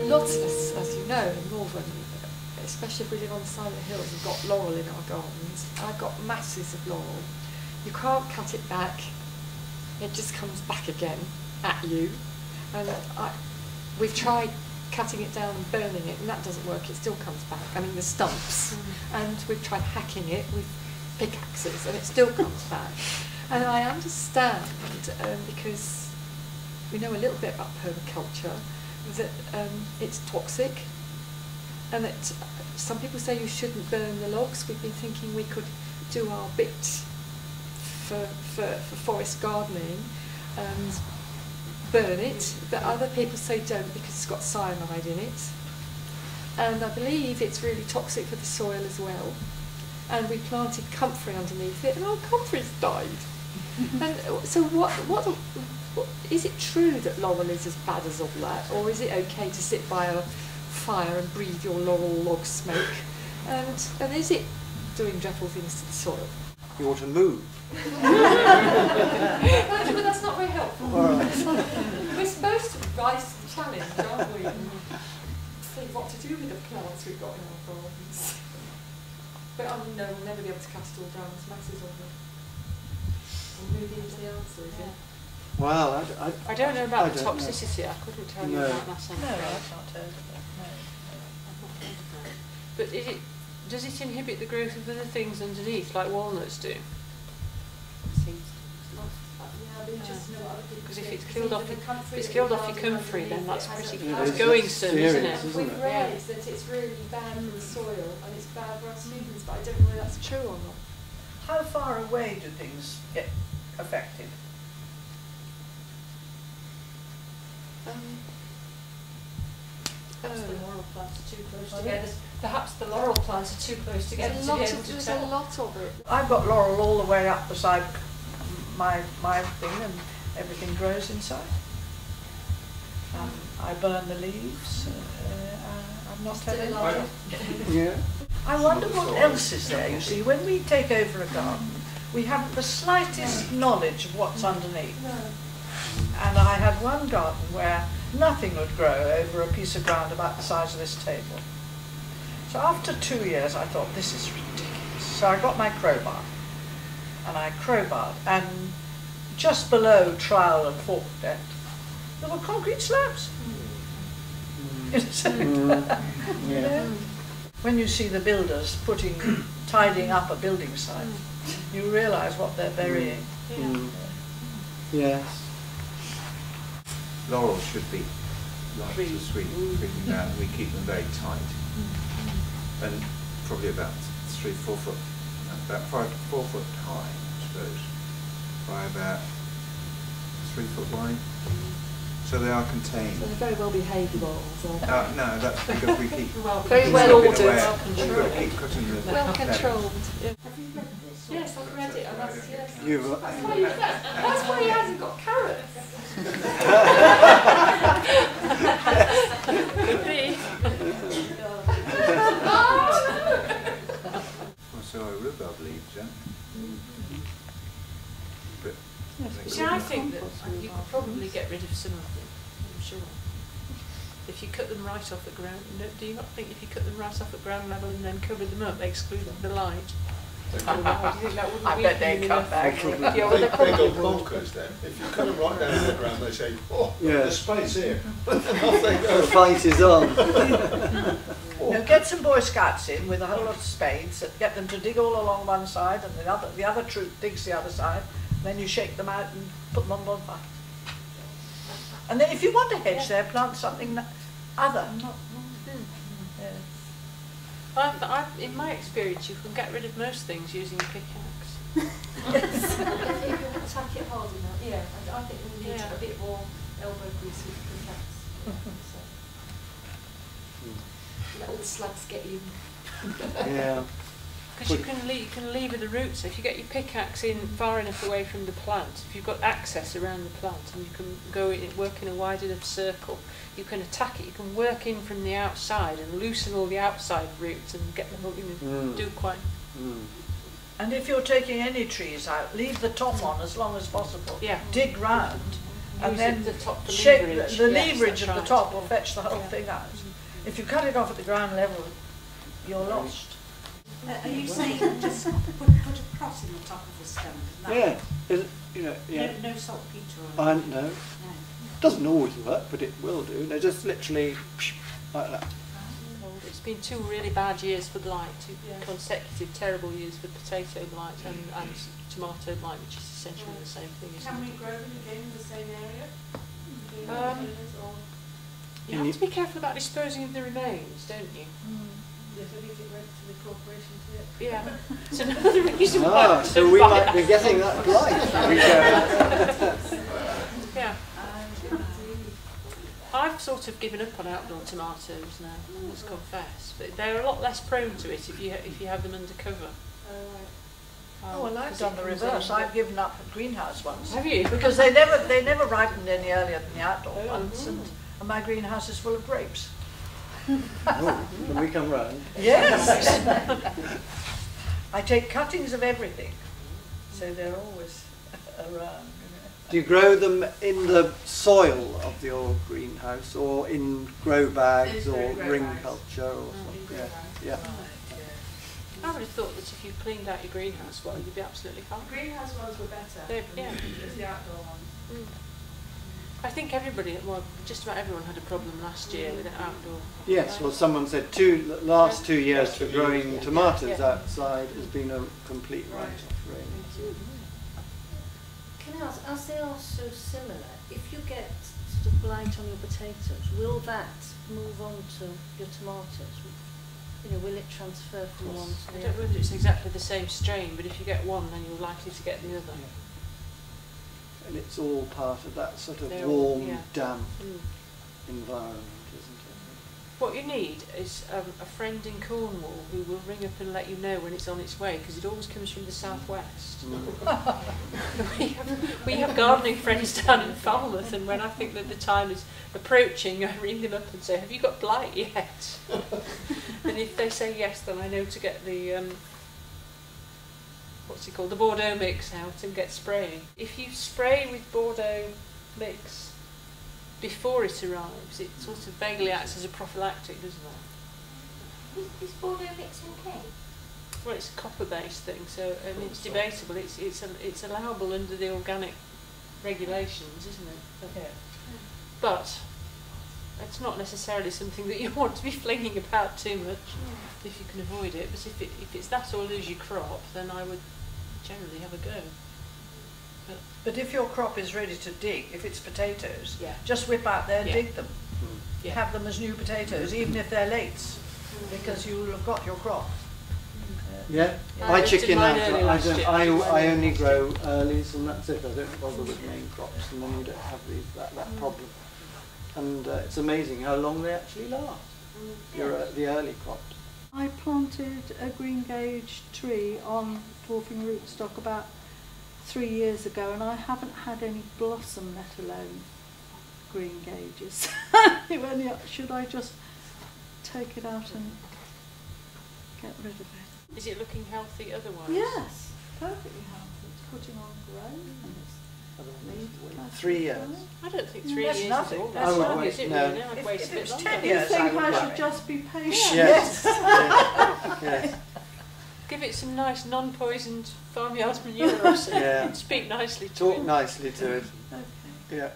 lots of us, as you know, in Malvern, especially if we live on the side of the hills, we've got laurel in our gardens. I've got masses of laurel. You can't cut it back. It just comes back again at you. And we've tried cutting it down and burning it, and that doesn't work. It still comes back. I mean, the stumps. And we've tried hacking it with pickaxes, and it still comes back. And I understand, because we know a little bit about permaculture, that it's toxic, and that some people say you shouldn't burn the logs. We've been thinking we could do our bit for forest gardening and burn it, but other people say don't because it's got cyanide in it. And I believe it's really toxic for the soil as well. And we planted comfrey underneath it, and our comfrey's died. And so what is it true that laurel is as bad as all that, or is it okay to sit by a fire and breathe your laurel log smoke? And is it doing dreadful things to the soil? You ought to move. But that's not very helpful. All right. We're supposed to rise to the challenge, aren't we? And think what to do with the plants we've got in our gardens. But no, we'll never be able to cut it all down. There's masses of it. We'll move into the answer, is it? Well, I don't know about the toxicity. I couldn't tell you about that. No, I've not heard of it. No. I've not heard of that. But does it inhibit the growth of other things underneath, like walnuts do? Because if it's killed off your comfrey, then that's pretty fast going soon, isn't it? We've raised that it's really bad for the soil and it's bad for us humans, but I don't know whether that's true or not. How far away do things get affected? Perhaps the laurel plants are too close together. Perhaps the laurel plants are too close together to be able to tell. There's a lot of it. I've got laurel all the way up beside my thing, and everything grows inside. I burn the leaves. I'm not telling you. Yeah. I wonder what else is there. You see, when we take over a garden, we haven't the slightest knowledge of what's underneath. No. And I had one garden where nothing would grow over a piece of ground about the size of this table. So after 2 years, I thought, this is ridiculous. So I got my crowbar, and I crowbarred, and just below trowel and fork depth, there were concrete slabs. You know? When you see the builders tidying up a building site, you realise what they're burying. Yes. Laurel should be like the sweet picking down. We keep them very tight, and probably about 3-4 foot, about 4 foot high, I suppose, by about 3 foot wide. So they are contained. So they're very well behaved laurels, aren't they? No, that's because we keep very well ordered, well controlled. Keep cutting the well controlled. Yeah. Have you read this? Yes, I've read it, and that's yes. That's why he hasn't got carrots. Could be. Well, so are rhubarb leaves, yeah? But See, I think that you could probably get rid of some of them, I'm sure. If you cut them right off at ground, do you not think if you cut them right off at ground level and then cover them up, excluding the light? Do you think that wouldn't I bet they cut back. Yeah, well, they They probably go would. bonkers then. If you cut them right down to the ground, they say, oh, Yeah. there's space here. And off they go. The fight is on. Now get some Boy Scouts in with a whole lot of spades, and get them to dig all along one side, and the other troop digs the other side, and then you shake them out and put them on bonfire. And then if you want a hedge there, plant something other. In my experience, you can get rid of most things using a pickaxe. If you can attack it hard enough, yeah. I think we need a bit more elbow grease with the pickaxe. Let all the slugs get you. Yeah. Because you can lever the roots. If you get your pickaxe in far enough away from the plant, if you've got access around the plant and you can go in, work in a wide enough circle, you can attack it. You can work in from the outside and loosen all the outside roots and get them do quite. And if you're taking any trees out, leave the top one as long as possible. Yeah. Dig round and use then the top for shape leverage. the Yes, leverage that's of the right. top will fetch the whole Yeah. thing out. If you cut it off at the ground level, you're lost. Are you saying just put a cross in the top of the stump? Isn't that Yeah. Is it, you know, yeah. No saltpeter or I anything? know. No. Doesn't always work, but it will do. They just literally like that. It's been 2 really bad years for blight, 2 consecutive terrible years for potato blight and tomato blight, which is essentially the same thing, isn't Can we it? grow them again in the same area? You have to be careful about disposing of the remains, don't you? Yes, I think it went to the corporation to it. Yeah. It's another reason why. Ah, I so don't we buy might be that. getting that blight. We go. Yeah. I've sort of given up on outdoor tomatoes now, I must confess, but they're a lot less prone to it if you have them under cover. Oh, well, I've 'cause done it the comes reverse. in- I've given up greenhouse ones. Have you? Because they never ripened any earlier than the outdoor Oh, ones, and my greenhouse is full of grapes. Oh, when we come round. Yes. I take cuttings of everything, so they're always around. Do you grow them in the soil of your greenhouse or in grow bags In or grow ring bags. culture or something? grow Yeah. bags. Yeah. I would have thought that if you cleaned out your greenhouse well, you'd be absolutely fine. The greenhouse ones were better They- than yeah. the outdoor ones. I think everybody, well, just about everyone had a problem last year with outdoor. Yes, well, someone said last 2 years for growing tomatoes Yeah. outside has been a complete write-off, really. Can I ask, as they are so similar, if you get sort of blight on your potatoes, will that move on to your tomatoes? You know, will it transfer from one to I the don't know other? whether it's exactly the same strain, but if you get one, then you're likely to get the other. And it's all part of that sort of They're all- warm, yeah. damp Mm. environment, isn't What you need is a friend in Cornwall who will ring up and let you know when it's on its way, because it always comes from the southwest. we have gardening friends down in Falmouth, and when I think that the time is approaching, I ring them up and say, "Have you got blight yet?" And if they say yes, then I know to get the what's it called, the Bordeaux mix out and get spraying. If you spray with Bordeaux mix before it arrives, it sort of vaguely acts as a prophylactic, doesn't it? Is Bordeaux mix okay? Well, it's a copper-based thing, so it's debatable. It's allowable under the organic regulations, isn't it? Yeah. But it's not necessarily something that you want to be flinging about too much if you can avoid it. But if it's that or lose your crop, then I would generally have a go. But if your crop is ready to dig, if it's potatoes, Yeah. just whip out there and Yeah. dig them. Yeah. Have them as new potatoes, even if they're late, because you will have got your crop. Yeah, Yeah. I I did chicken mine out. early last year. I only grow earlies and that's it. I don't bother with main crops, and then you don't have that problem. And it's amazing how long they actually last. The early crops. I planted a green gage tree on dwarfing rootstock about 3 years ago, and I haven't had any blossom, let alone green gages. Should I just take it out and get rid of it? Is it looking healthy otherwise? Yes, perfectly healthy. It's putting on growth and it's leaf 3 years. I don't think Mm, 3 that's years nothing. is all That's that long, nothing. is it? No. Really? I'd wait If a bit it's longer. 10 I years, I think would I worry. should just be patient. Yes. Yes. Give it some nice non-poisoned farmyard manure or something. Yeah. Speak nicely to Talk it. nicely to it. Okay. Yeah.